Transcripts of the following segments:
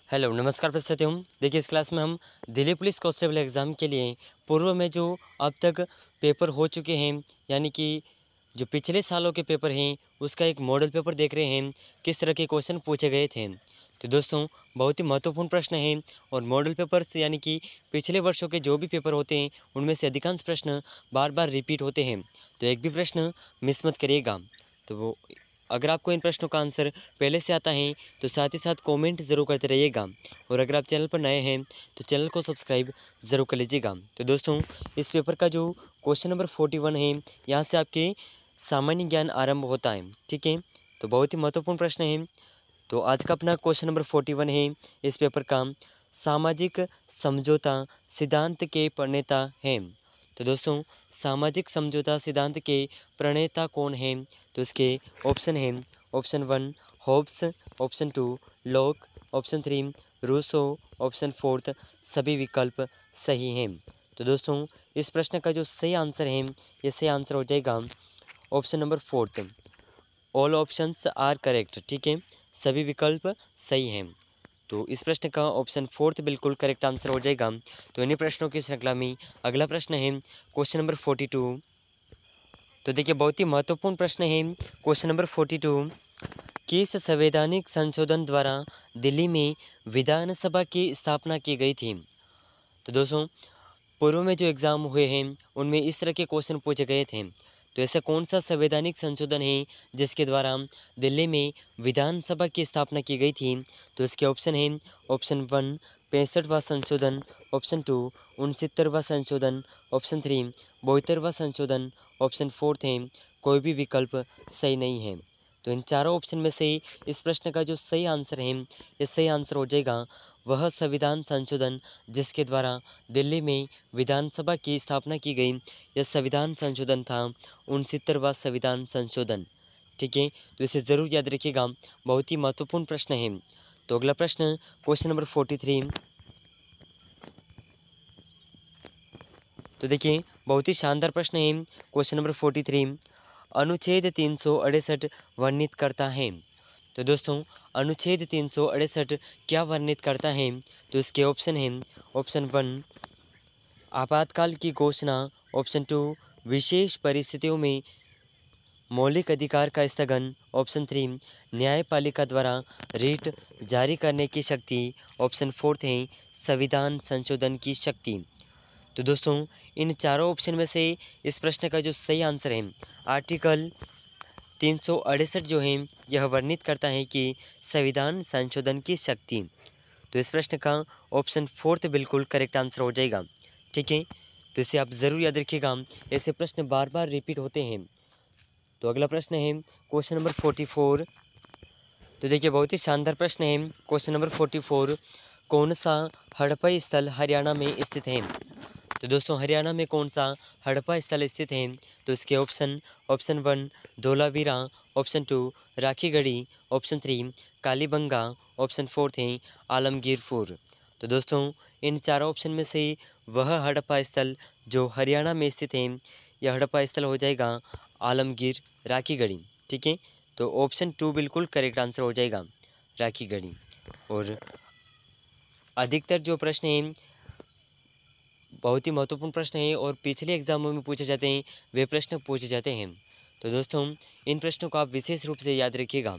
Hello नमस्कार प्रस्तुति हूँ। देखिए इस क्लास में हम दिल्ली पुलिस कांस्टेबल एग्ज़ाम के लिए पूर्व में जो अब तक पेपर हो चुके हैं, यानी कि जो पिछले सालों के पेपर हैं उसका एक मॉडल पेपर देख रहे हैं, किस तरह के क्वेश्चन पूछे गए थे। तो दोस्तों बहुत ही महत्वपूर्ण प्रश्न हैं और मॉडल पेपर्स यानी कि पिछले वर्षों के जो भी पेपर होते हैं उनमें से अधिकांश प्रश्न बार बार रिपीट होते हैं, तो एक भी प्रश्न मिस मत करिएगा। तो वो अगर आपको इन प्रश्नों का आंसर पहले से आता है तो साथ ही साथ कमेंट ज़रूर करते रहिएगा, और अगर आप चैनल पर नए हैं तो चैनल को सब्सक्राइब ज़रूर कर लीजिएगा। तो दोस्तों इस पेपर का जो क्वेश्चन नंबर 41 है, यहाँ से आपके सामान्य ज्ञान आरंभ होता है। ठीक है, तो बहुत ही महत्वपूर्ण प्रश्न है। तो आज का अपना क्वेश्चन नंबर 41 है इस पेपर का, सामाजिक समझौता सिद्धांत के प्रणेता हैं। तो दोस्तों सामाजिक समझौता सिद्धांत के प्रणेता कौन हैं? तो इसके ऑप्शन हैं, option 1 Hobbes, option 2 Locke, option 3 Rousseau, option 4 सभी विकल्प सही हैं। तो दोस्तों इस प्रश्न का जो सही आंसर है, ये सही आंसर हो जाएगा option number 4, all options are correct. ठीक है, सभी विकल्प सही हैं। तो इस प्रश्न का ऑप्शन 4 बिल्कुल करेक्ट आंसर हो जाएगा। तो इन्हीं प्रश्नों की श्रृंखला में अगला प्रश्न है क्वेश्चन नंबर 42। तो देखिए बहुत ही महत्वपूर्ण प्रश्न है क्वेश्चन नंबर 42, किस संवैधानिक संशोधन द्वारा दिल्ली में विधानसभा की स्थापना की गई थी? तो दोस्तों पूर्व में जो एग्ज़ाम हुए हैं उनमें इस तरह के क्वेश्चन पूछे गए थे। तो ऐसा कौन सा संवैधानिक संशोधन है जिसके द्वारा दिल्ली में विधानसभा की स्थापना की गई थी? तो इसके ऑप्शन हैं, ऑप्शन 1 65वां संशोधन, ऑप्शन 2 69वां संशोधन, ऑप्शन 3 72वां संशोधन, ऑप्शन 4 है कोई भी विकल्प सही नहीं है। तो इन चारों ऑप्शन में से इस प्रश्न का जो सही आंसर है, ये सही आंसर हो जाएगा वह संविधान संशोधन जिसके द्वारा दिल्ली में विधानसभा की स्थापना की गई। यह संविधान संशोधन था 69वां संविधान संशोधन। ठीक है, तो इसे ज़रूर याद रखिएगा, बहुत ही महत्वपूर्ण प्रश्न है। तो अगला प्रश्न क्वेश्चन नंबर 43। तो देखिए बहुत ही शानदार प्रश्न है क्वेश्चन नंबर 43, अनुच्छेद 368 वर्णित करता है। तो दोस्तों अनुच्छेद 368 क्या वर्णित करता है? तो इसके ऑप्शन हैं, ऑप्शन 1 आपातकाल की घोषणा, ऑप्शन 2 विशेष परिस्थितियों में मौलिक अधिकार का स्थगन, ऑप्शन 3 न्यायपालिका द्वारा रिट जारी करने की शक्ति, ऑप्शन 4 है संविधान संशोधन की शक्ति। तो दोस्तों इन चारों ऑप्शन में से इस प्रश्न का जो सही आंसर है, आर्टिकल 368 जो है यह वर्णित करता है कि संविधान संशोधन की शक्ति। तो इस प्रश्न का ऑप्शन 4 बिल्कुल करेक्ट आंसर हो जाएगा। ठीक है, तो इसे आप ज़रूर याद रखिएगा, ऐसे प्रश्न बार बार रिपीट होते हैं। तो अगला प्रश्न है क्वेश्चन नंबर 44। तो देखिए बहुत ही शानदार प्रश्न है क्वेश्चन नंबर 44, कौन सा हड़प्पा स्थल हरियाणा में स्थित है? तो दोस्तों हरियाणा में कौन सा हड़प्पा स्थल स्थित है? तो इसके option, option 1 Dholavira, option 2 Rakhigarhi, option 3 Kalibanga, option 4 है आलमगीरपुर। तो दोस्तों इन चारों ऑप्शन में से वह हड़प्पा स्थल जो हरियाणा में स्थित है, यह हड़प्पा स्थल हो जाएगा आलमगीर राखीगढ़ी। ठीक है, तो ऑप्शन 2 बिल्कुल करेक्ट आंसर हो जाएगा राखीगढ़ी। और अधिकतर जो प्रश्न हैं बहुत ही महत्वपूर्ण प्रश्न है और पिछले एग्जामों में पूछे जाते हैं, वे प्रश्न पूछे जाते हैं। तो दोस्तों इन प्रश्नों को आप विशेष रूप से याद रखिएगा।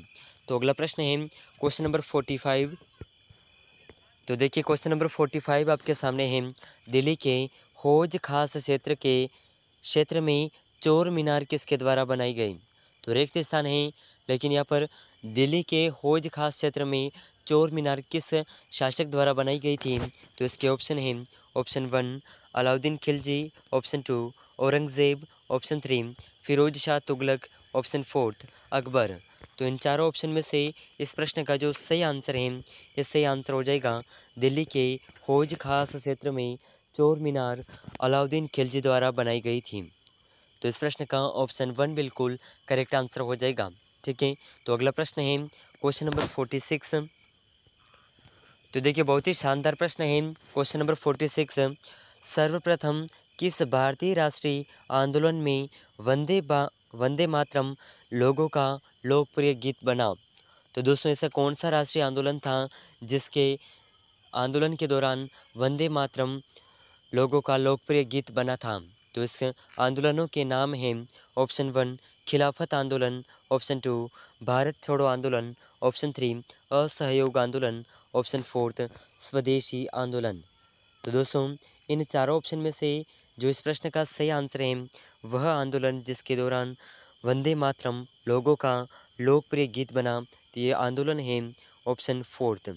तो अगला प्रश्न है क्वेश्चन नंबर 45। तो देखिए क्वेश्चन नंबर 45 आपके सामने है, दिल्ली के हौज खास क्षेत्र में चोर मीनार किसके द्वारा बनाई गई? तो रिक्त स्थान है, लेकिन यहाँ पर दिल्ली के हौज खास क्षेत्र में चोर मीनार किस शासक द्वारा बनाई गई थी? तो इसके ऑप्शन हैं, option 1 Alauddin Khilji, option 2 Aurangzeb, option 3 Firoz Shah Tughlaq, option 4 Akbar. तो इन चारों ऑप्शन में से इस प्रश्न का जो सही आंसर है, ये सही आंसर हो जाएगा दिल्ली के हौज खास क्षेत्र में चोर मीनार अलाउद्दीन खिलजी द्वारा बनाई गई थी। तो इस प्रश्न का ऑप्शन 1 बिल्कुल करेक्ट आंसर हो जाएगा। ठीक है, तो अगला प्रश्न है क्वेश्चन नंबर 46। तो देखिए बहुत ही शानदार प्रश्न है क्वेश्चन नंबर 46, सर्वप्रथम किस भारतीय राष्ट्रीय आंदोलन में वंदे मातरम लोगों का लोकप्रिय गीत बना? तो दोस्तों ऐसा कौन सा राष्ट्रीय आंदोलन था जिसके आंदोलन के दौरान वंदे मातरम लोगों का लोकप्रिय गीत बना था? तो इस आंदोलनों के नाम हैं ऑप्शन 1 खिलाफत आंदोलन, ऑप्शन 2 भारत छोड़ो आंदोलन, ऑप्शन 3 असहयोग आंदोलन, ऑप्शन 4 स्वदेशी आंदोलन। तो दोस्तों इन चारों ऑप्शन में से जो इस प्रश्न का सही आंसर है वह आंदोलन जिसके दौरान वंदे मातरम लोगों का लोकप्रिय गीत बना, तो ये आंदोलन है ऑप्शन 4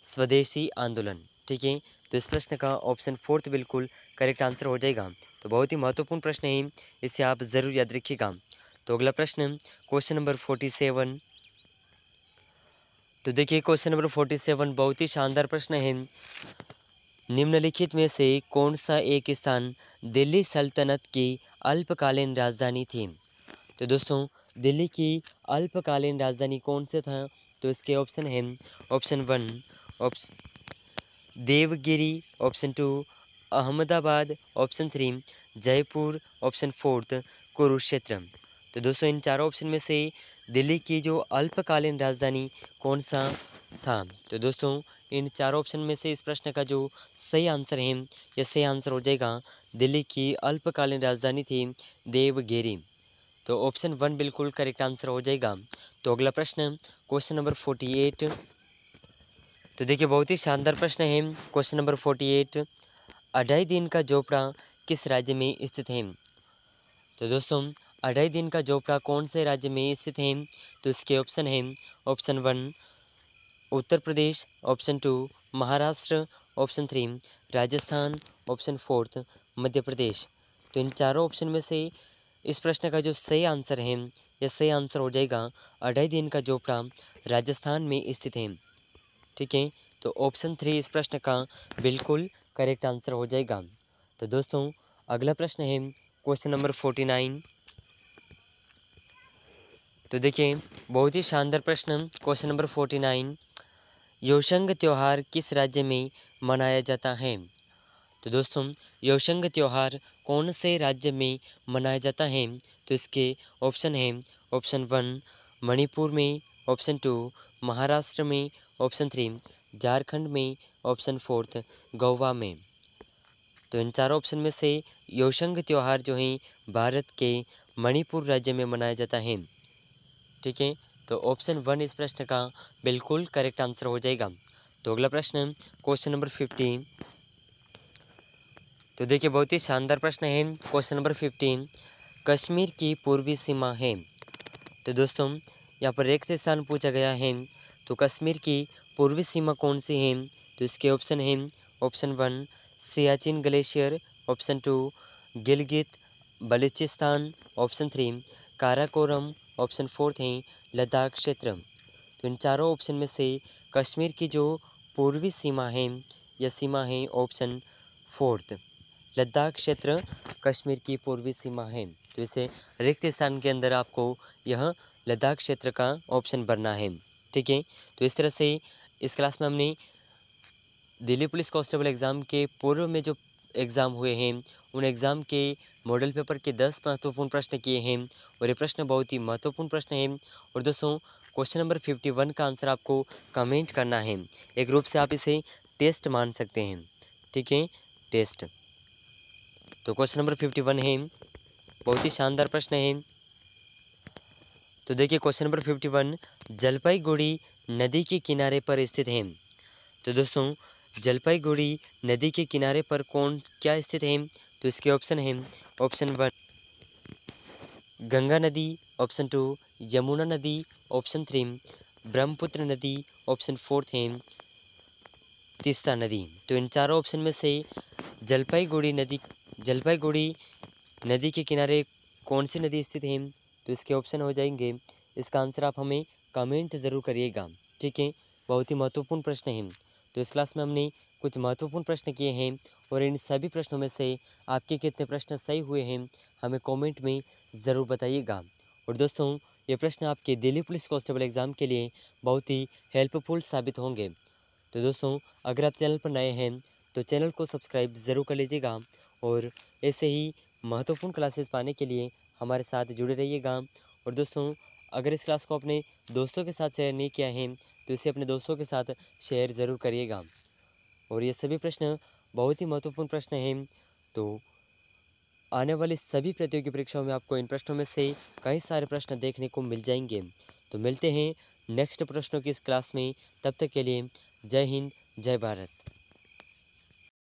स्वदेशी आंदोलन। ठीक है, तो इस प्रश्न का ऑप्शन 4 बिल्कुल करेक्ट आंसर हो जाएगा। तो बहुत ही महत्वपूर्ण प्रश्न है, इसे आप ज़रूर याद रखिएगा। तो अगला प्रश्न क्वेश्चन नंबर 47। तो देखिए क्वेश्चन नंबर 47 बहुत ही शानदार प्रश्न है। निम्नलिखित में से कौन सा एक स्थान दिल्ली सल्तनत की अल्पकालीन राजधानी थी? तो दोस्तों दिल्ली की अल्पकालीन राजधानी कौन से था? तो इसके ऑप्शन हैं option 1 option Devagiri, option 2 Ahmedabad, option 3 Jaipur, option 4 Kurukshetra. तो दोस्तों इन चारों ऑप्शन में से दिल्ली की जो अल्पकालीन राजधानी कौन सा था? तो दोस्तों इन चारों ऑप्शन में से इस प्रश्न का जो सही आंसर है, यह सही आंसर हो जाएगा दिल्ली की अल्पकालीन राजधानी थी देवगिरी। तो ऑप्शन 1 बिल्कुल करेक्ट आंसर हो जाएगा। तो अगला प्रश्न क्वेश्चन नंबर 48। तो देखिए बहुत ही शानदार प्रश्न है क्वेश्चन नंबर 48। अढ़ाई दिन का झोपड़ा किस राज्य में स्थित है? तो दोस्तों अढ़ाई दिन का झोपड़ा कौन से राज्य में स्थित है? तो इसके ऑप्शन हैं option 1 Uttar Pradesh, option 2 Maharashtra, option 3 Rajasthan, option 4 Madhya Pradesh. तो इन चारों ऑप्शन में से इस प्रश्न का जो सही आंसर है, यह सही आंसर हो जाएगा अढ़ाई दिन का झोपड़ा राजस्थान में स्थित है। ठीक है, तो ऑप्शन 3 इस प्रश्न का बिल्कुल करेक्ट आंसर हो जाएगा। तो दोस्तों अगला प्रश्न है क्वेश्चन नंबर 49। तो देखिए बहुत ही शानदार प्रश्न क्वेश्चन नंबर 49। योशंग त्यौहार किस राज्य में मनाया जाता है? तो दोस्तों योशंग त्यौहार कौन से राज्य में मनाया जाता है? तो इसके ऑप्शन हैं ऑप्शन 1 मणिपुर में, ऑप्शन 2 महाराष्ट्र में, ऑप्शन 3 झारखंड में, ऑप्शन 4 गोवा में। तो इन चारों ऑप्शन में से योशंग त्यौहार जो है भारत के मणिपुर राज्य में मनाया जाता है। ठीक है, तो ऑप्शन 1 इस प्रश्न का बिल्कुल करेक्ट आंसर हो जाएगा। तो अगला प्रश्न क्वेश्चन नंबर 50। तो देखिए बहुत ही शानदार प्रश्न है क्वेश्चन नंबर 15। कश्मीर की पूर्वी सीमा है। तो दोस्तों यहाँ पर एक से स्थान पूछा गया है, तो कश्मीर की पूर्वी सीमा कौन सी है? तो इसके ऑप्शन हैं option 1 Siachen glacier, option 2 Gilgit Balochistan, option 3 Karakoram, option 4 है लद्दाख क्षेत्र। तो इन चारों ऑप्शन में से कश्मीर की जो पूर्वी सीमा है, यह सीमा है ऑप्शन 4 लद्दाख क्षेत्र कश्मीर की पूर्वी सीमा है। तो इसे रिक्त स्थान के अंदर आपको यह लद्दाख क्षेत्र का ऑप्शन भरना है। ठीक है, तो इस तरह से इस क्लास में हमने दिल्ली पुलिस कांस्टेबल एग्ज़ाम के पूर्व में जो एग्ज़ाम हुए हैं उन एग्ज़ाम के मॉडल पेपर के 10 महत्वपूर्ण प्रश्न किए हैं, और ये प्रश्न बहुत ही महत्वपूर्ण प्रश्न हैं। और दोस्तों क्वेश्चन नंबर 51 का आंसर आपको कमेंट करना है। एक रूप से आप इसे टेस्ट मान सकते हैं। ठीक है, टेस्ट। तो क्वेश्चन नंबर 51 है, बहुत ही शानदार प्रश्न है। तो देखिए क्वेश्चन नंबर 51 जलपाईगुड़ी नदी के किनारे पर स्थित है। तो दोस्तों जलपाईगुड़ी नदी के किनारे पर कौन क्या स्थित है? तो इसके ऑप्शन हैं ऑप्शन 1 गंगा नदी, ऑप्शन 2 यमुना नदी, ऑप्शन 3 ब्रह्मपुत्र नदी, ऑप्शन 4 है तीस्ता नदी। तो इन चारों ऑप्शन में से जलपाईगुड़ी नदी के किनारे कौन सी नदी स्थित है? तो इसके ऑप्शन हो जाएंगे, इसका आंसर आप हमें कमेंट ज़रूर करिएगा। ठीक है, बहुत ही महत्वपूर्ण प्रश्न है। तो इस क्लास में हमने कुछ महत्वपूर्ण प्रश्न किए हैं, और इन सभी प्रश्नों में से आपके कितने प्रश्न सही हुए हैं हमें कमेंट में ज़रूर बताइएगा। और दोस्तों ये प्रश्न आपके दिल्ली पुलिस कांस्टेबल एग्ज़ाम के लिए बहुत ही हेल्पफुल साबित होंगे। तो दोस्तों अगर आप चैनल पर नए हैं तो चैनल को सब्सक्राइब ज़रूर कर लीजिएगा, और ऐसे ही महत्वपूर्ण क्लासेस पाने के लिए हमारे साथ जुड़े रहिएगा। और दोस्तों अगर इस क्लास को अपने दोस्तों के साथ शेयर नहीं किया है तो इसे अपने दोस्तों के साथ शेयर ज़रूर करिएगा। और ये सभी प्रश्न बहुत ही महत्वपूर्ण प्रश्न हैं। तो आने वाली सभी प्रतियोगी परीक्षाओं में आपको इन प्रश्नों में से कई सारे प्रश्न देखने को मिल जाएंगे। तो मिलते हैं नेक्स्ट प्रश्नों की इस क्लास में। तब तक के लिए जय हिंद, जय भारत।